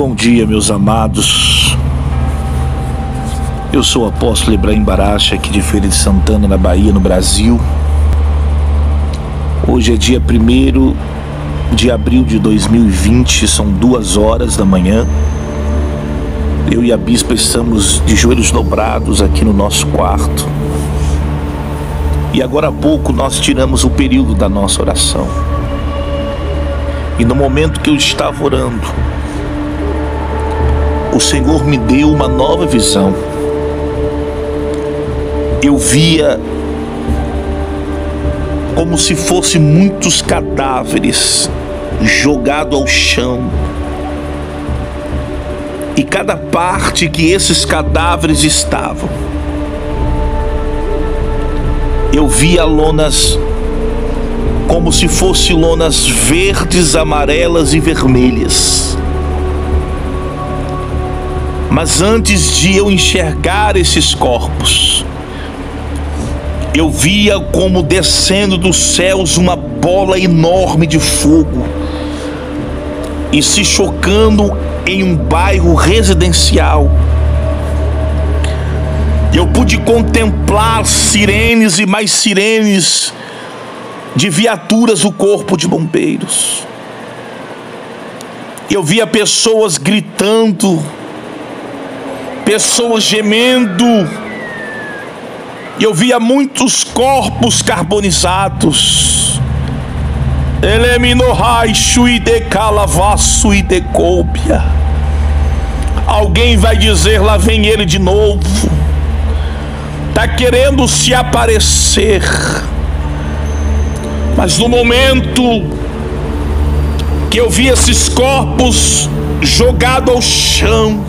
Bom dia, meus amados. Eu sou o apóstolo Ibrahim Baracha, aqui de Feira de Santana, na Bahia, no Brasil. Hoje é dia 1º de abril de 2020, são 2 horas da manhã. Eu e a bispa estamos de joelhos dobrados aqui no nosso quarto. E agora há pouco nós tiramos o período da nossa oração. E no momento que eu estava orando, o Senhor me deu uma nova visão. Eu via como se fossem muitos cadáveres jogados ao chão. E cada parte que esses cadáveres estavam, eu via lonas como se fossem lonas verdes, amarelas e vermelhas. Mas antes de eu enxergar esses corpos, eu via como descendo dos céus uma bola enorme de fogo e se chocando em um bairro residencial. Eu pude contemplar sirenes e mais sirenes de viaturas do corpo de bombeiros. Eu via pessoas gritando, pessoas gemendo. Eu via muitos corpos carbonizados. Alguém vai dizer: lá vem ele de novo. Está querendo se aparecer. Mas no momento que eu vi esses corpos jogados ao chão,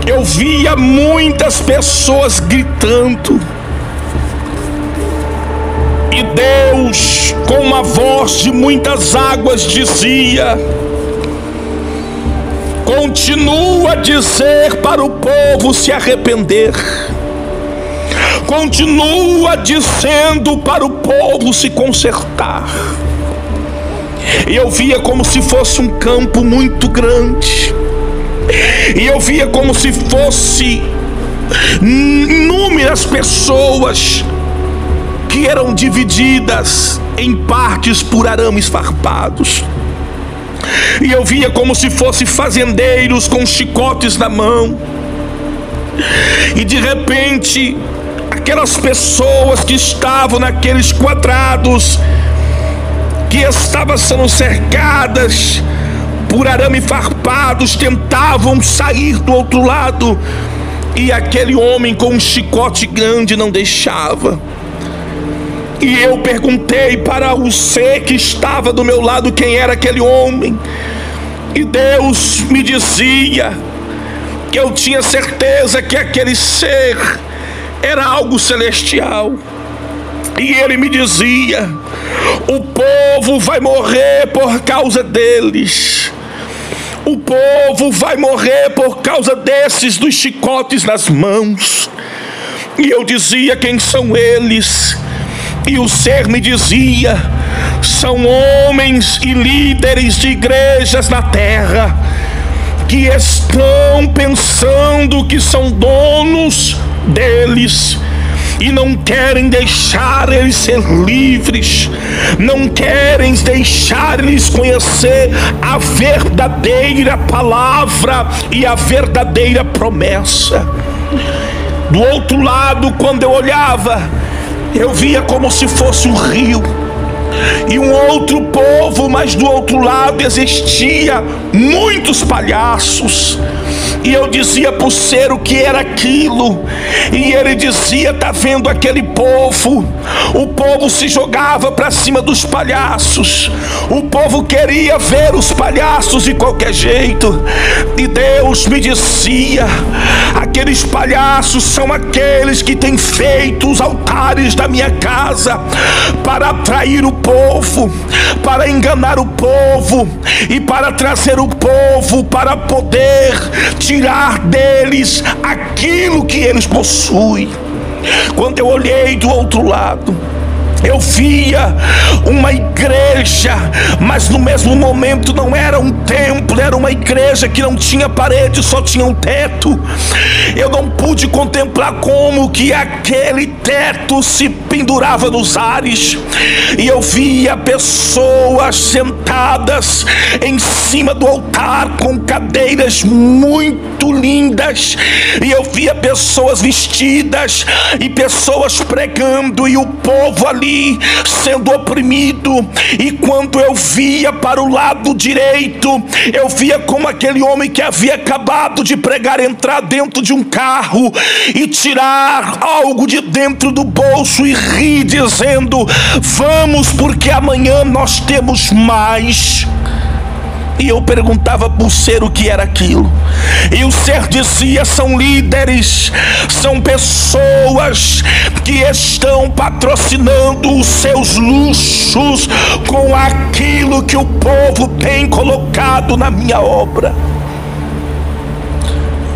eu via muitas pessoas gritando. E Deus, com uma voz de muitas águas, dizia: continua a dizer para o povo se arrepender. Continua dizendo para o povo se consertar. E eu via como se fosse um campo muito grande. E eu via como se fosse inúmeras pessoas que eram divididas em partes por arames farpados. E eu via como se fossem fazendeiros com chicotes na mão. E de repente, aquelas pessoas que estavam naqueles quadrados, que estavam sendo cercadas por arame farpados, tentavam sair do outro lado, e aquele homem com um chicote grande não deixava. E eu perguntei para o ser que estava do meu lado quem era aquele homem, e Deus me dizia que eu tinha certeza que aquele ser era algo celestial. E ele me dizia: o povo vai morrer por causa deles. O povo vai morrer por causa desses dos chicotes nas mãos. E eu dizia: quem são eles? E o ser me dizia: são homens e líderes de igrejas na terra, que estão pensando que são donos deles e não querem deixar eles ser livres, não querem deixar eles conhecer a verdadeira palavra e a verdadeira promessa. Do outro lado, quando eu olhava, eu via como se fosse um rio e um outro povo, mas do outro lado existia muitos palhaços. E eu dizia para o ser o que era aquilo, e ele dizia: tá vendo aquele povo? O povo se jogava para cima dos palhaços, o povo queria ver os palhaços de qualquer jeito. E Deus me dizia: aqueles palhaços são aqueles que têm feito os altares da minha casa para atrair o povo, para enganar o povo e para trazer o povo para poder tirar deles aquilo que eles possuem. Quando eu olhei do outro lado, Eu via uma igreja, mas no mesmo momento não era um templo, era uma igreja que não tinha parede, só tinha um teto. Eu não pude contemplar como que aquele teto se pendurava nos ares, e eu via pessoas sentadas em cima do altar com cadeiras muito lindas, e eu via pessoas vestidas e pessoas pregando, e o povo ali sendo oprimido. E quando eu via para o lado direito, eu via como aquele homem que havia acabado de pregar entrar dentro de um carro e tirar algo de dentro do bolso e rir, dizendo: vamos, porque amanhã nós temos mais. E eu perguntava para o ser o que era aquilo, e o ser dizia: são líderes, são pessoas que estão patrocinando os seus luxos com aquilo que o povo tem colocado na minha obra.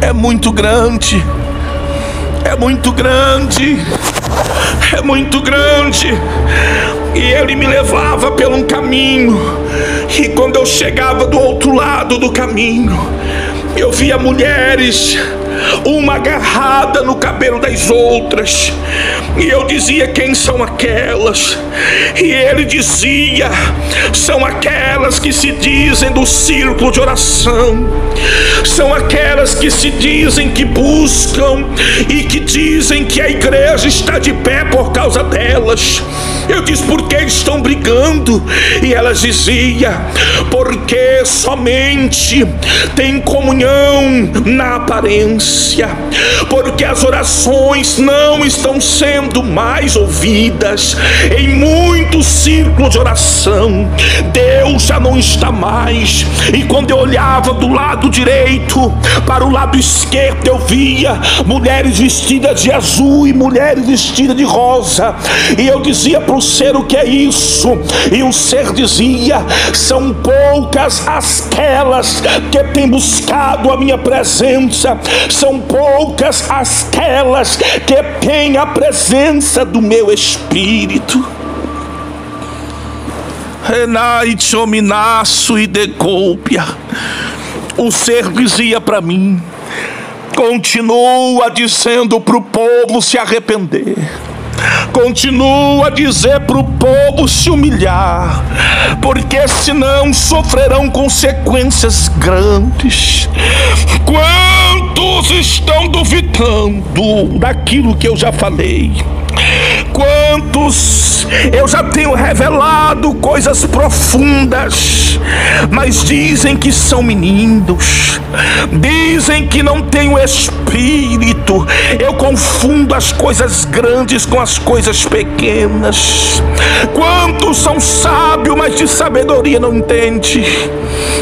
É muito grande, é muito grande, é muito grande. E ele me levava por um caminho, e quando eu chegava do outro lado do caminho, eu via mulheres, uma agarrada no cabelo das outras, e eu dizia: quem são aquelas? E ele dizia: são aquelas que se dizem do círculo de oração, são aquelas que se dizem que buscam e que dizem que a igreja está de pé por causa delas. Eu disse: por que estão brigando? E elas diziam: porque somente tem comunhão na aparência, porque as orações não estão sendo mais ouvidas. Em muitos círculos de oração, Deus já não está mais. E quando eu olhava do lado direito para o lado esquerdo, eu via mulheres vestidas de azul e mulheres vestidas de rosa. E eu dizia para o ser: o que é isso? E o ser dizia: são poucas aquelas que têm buscado a minha presença, são poucas aquelas que têm a presença do meu Espírito. Renate ominaço e decúpia. O ser dizia para mim: continua dizendo para o povo se arrepender, continua a dizer para o povo se humilhar, porque senão sofrerão consequências grandes. Quantos estão duvidando daquilo que eu já falei? Quantos eu já tenho revelado coisas profundas, mas dizem que são meninos, dizem que não têm o Espírito. Eu confundo as coisas grandes com as coisas pequenas. Quantos são sábios, mas de sabedoria não entende?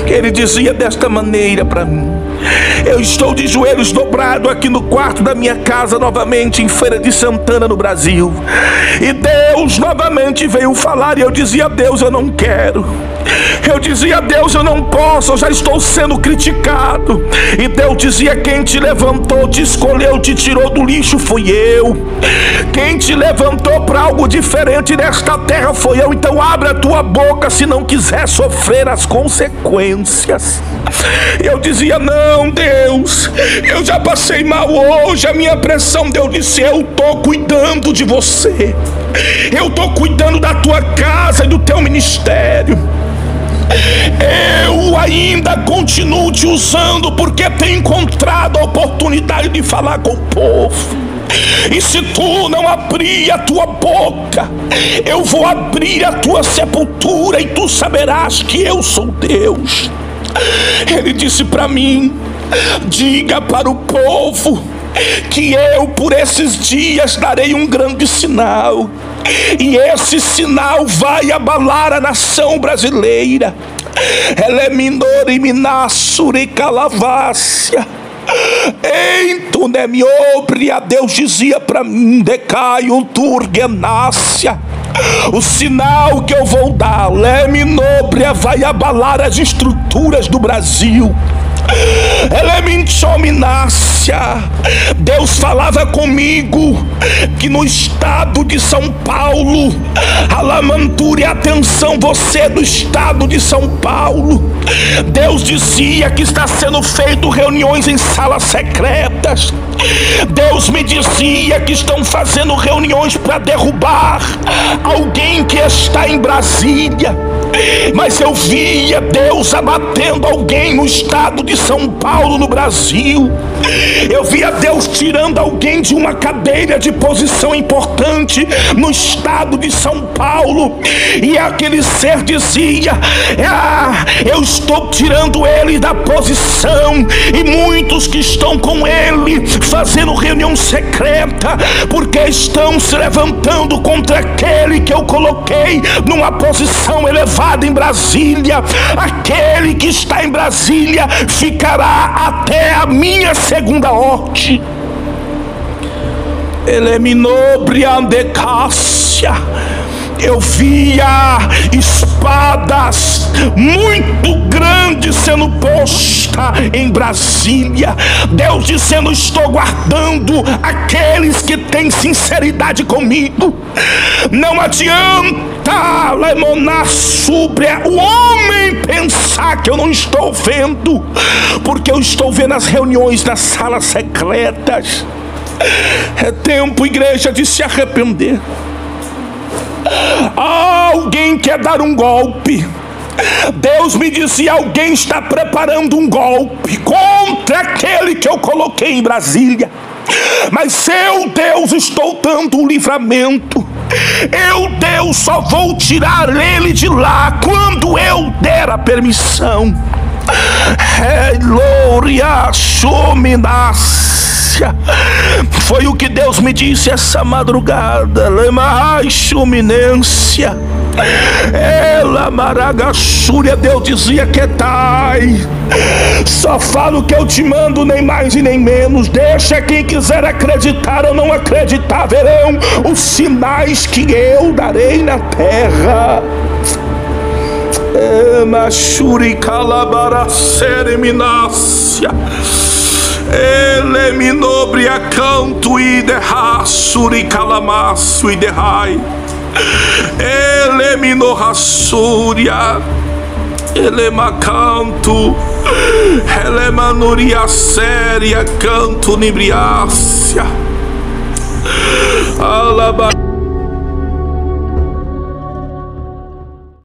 Ele dizia desta maneira para mim: eu estou de joelhos dobrados aqui no quarto da minha casa, novamente em Feira de Santana, no Brasil. E Deus novamente veio falar, e eu dizia: Deus, eu não quero. Eu dizia: Deus, eu não posso, eu já estou sendo criticado. E Deus dizia: quem te levantou, te escolheu, te tirou do lixo fui eu. Quem te levantou para algo diferente nesta terra foi eu. Então abre a tua boca se não quiser sofrer as consequências. Eu dizia: não, Deus, eu já passei mal hoje, a minha pressão. Deus disse: eu estou cuidando de você, eu estou cuidando da tua casa e do teu ministério. Eu ainda continuo te usando, porque tenho encontrado a oportunidade de falar com o povo. E se tu não abrir a tua boca, eu vou abrir a tua sepultura, e tu saberás que eu sou Deus. Ele disse para mim: diga para o povo que eu por esses dias darei um grande sinal, e esse sinal vai abalar a nação brasileira. Ela é minor e minassure calavácia. Então né me obre, a Deus dizia para mim: decaio turgenácia. O sinal que eu vou dar, Leminobria, vai abalar as estruturas do Brasil. Deus falava comigo que no estado de São Paulo, Alamanture, atenção, você do estado de São Paulo, Deus dizia que está sendo feito reuniões em salas secretas. Deus me dizia que estão fazendo reuniões para derrubar alguém que está em Brasília. Mas eu via Deus abatendo alguém no estado de São Paulo, no Brasil. Eu via Deus tirando alguém de uma cadeira de posição importante no estado de São Paulo. E aquele ser dizia: eu estou tirando ele da posição. E muitos que estão com ele fazendo reunião secreta, porque estão se levantando contra aquele que eu coloquei numa posição elevada em Brasília. Aquele que está em Brasília ficará até a minha segunda ordem. Ele é minobriandecácia. Eu via espadas muito grandes sendo posta em Brasília. Deus dizendo: estou guardando aqueles que têm sinceridade comigo. Não adianta lemonar sobre o homem pensar que eu não estou vendo, porque eu estou vendo as reuniões das salas secretas. É tempo, igreja, de se arrepender. Alguém quer dar um golpe. Deus me dizia: alguém está preparando um golpe contra aquele que eu coloquei em Brasília. Mas eu, Deus, estou dando um livramento. Eu, Deus, só vou tirar ele de lá quando eu der a permissão. Glória, chuminas. Foi o que Deus me disse essa madrugada. Lemai chuminência. Ela maragaxúria. Deus dizia: que tai, só falo o que eu te mando, nem mais e nem menos. Deixa quem quiser acreditar ou não acreditar, verão os sinais que eu darei na terra. Machuri calabara sereminácia. Ele me nobre a canto e derraçuri calamaço e derrai. Ele me norraçúria. Ele macanto. Ele manuria séria canto nibriácia. Alaba.